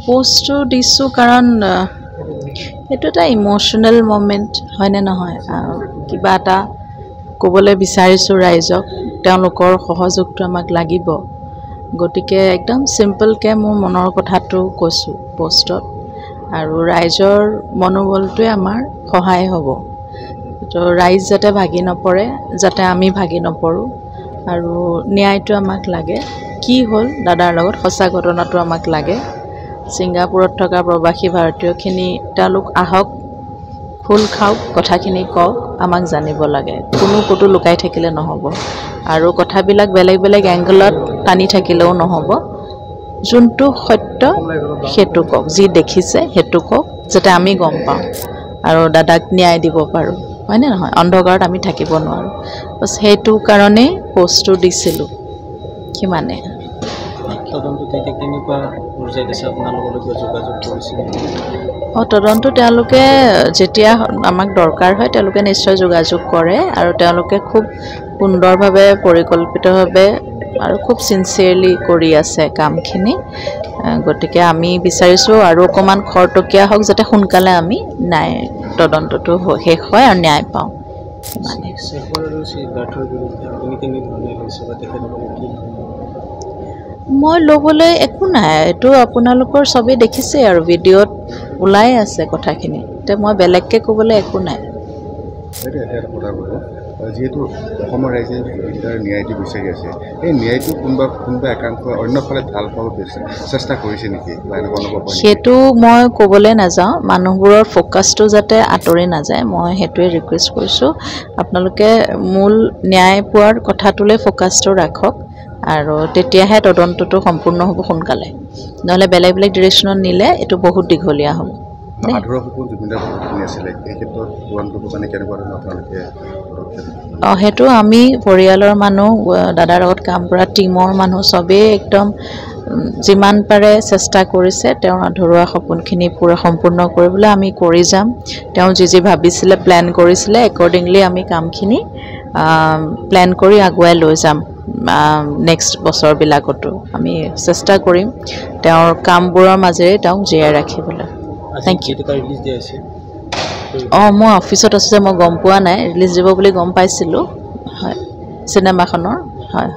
পোষ্টটো দিছোঁ কাৰণ এইটো এটা ইম'শ্যনেল মমেণ্ট হয়নে নহয় কিবা এটা ক'বলৈ বিচাৰিছোঁ ৰাইজক তেওঁলোকৰ সহযোগটো আমাক লাগিব গতিকে একদম চিম্পলকৈ মোৰ মনৰ কথাটো কৈছোঁ পোষ্টত আৰু ৰাইজৰ মনোবলটোৱে আমাৰ সহায় হ'ব তো ৰাইজ যাতে ভাগি নপৰে যাতে আমি ভাগি নপৰোঁ আৰু ন্যায়টো আমাক লাগে কি হ'ল দাদাৰ লগত সঁচা ঘটনাটো আমাক লাগে ছিংগাপুৰত থকা প্ৰবাসী ভাৰতীয়খিনি তেওঁলোক আহক খোল খাওক কথাখিনি কওক আমাক জানিব লাগে কোনো ক'তো লুকাই থাকিলে নহ'ব আৰু কথাবিলাক বেলেগ বেলেগ এংগলত টানি থাকিলেও নহ'ব যোনটো সত্য সেইটো কওক যি দেখিছে সেইটো কওক যাতে আমি গম পাওঁ আৰু দাদাক ন্যায় দিব পাৰোঁ হয়নে নহয় অন্ধকাৰত আমি থাকিব নোৱাৰোঁ বছ সেইটো কাৰণেই পোষ্টটো দিছিলোঁ সিমানে তদন্ত তেওঁলোকে যেতিয়া আমাক দৰকাৰ হয় তেওঁলোকে নিশ্চয় যোগাযোগ কৰে আৰু তেওঁলোকে খুব সুন্দৰভাৱে পৰিকল্পিতভাৱে আৰু খুব চিনচিয়াৰলি কৰি আছে কামখিনি গতিকে আমি বিচাৰিছোঁ আৰু অকণমান খৰতকীয়া হওক যাতে সোনকালে আমি ন্যায় তদন্তটো শেষ হয় আৰু ন্যায় পাওঁ মই ল'বলৈ একো নাই এইটো আপোনালোকৰ চবেই দেখিছে আৰু ভিডিঅ'ত ওলাই আছে কথাখিনি এতিয়া মই বেলেগকৈ ক'বলৈ একো নাই যিহেতু অসমৰ ৰাইজে ন্যায়টো বিচাৰি আছে এই ন্যায়টো কোনোবা একাংশ অন্যফালে ঢাল পাব চেষ্টা কৰিছে নেকি সেইটো মই ক'বলৈ নাযাওঁ মানুহবোৰৰ ফ'কাছটো যাতে আঁতৰি নাযায় মই সেইটোৱে ৰিকুৱেষ্ট কৰিছোঁ আপোনালোকে মূল ন্যায় পোৱাৰ কথাটোলৈ ফ'কাছটো ৰাখক আৰু তেতিয়াহে তদন্তটো সম্পূৰ্ণ হ'ব সোনকালে নহ'লে বেলেগ বেলেগ ডিৰেকশ্যনত নিলে এইটো বহুত দীঘলীয়া হ'ব সেইটো আমি পৰিয়ালৰ মানুহ দাদাৰ লগত কাম কৰা টীমৰ মানুহ চবেই একদম যিমান পাৰে চেষ্টা কৰিছে তেওঁৰ আধৰুৱা সপোনখিনি পূৰা সম্পূৰ্ণ কৰিবলৈ আমি কৰি যাম তেওঁ যি ভাবিছিলে প্লেন কৰিছিলে একৰ্ডিংলি আমি কামখিনি প্লেন কৰি আগুৱাই লৈ যাম নেক্সট বছৰবিলাকতো আমি চেষ্টা কৰিম তেওঁৰ কামবোৰৰ মাজেৰে তেওঁক জীয়াই ৰাখিবলৈ থেংক ইউ মই অফিচত আছোঁ যে মই গম পোৱা নাই ৰিলিজ দিব বুলি গম পাইছিলোঁ হয় চিনেমাখনৰ হয়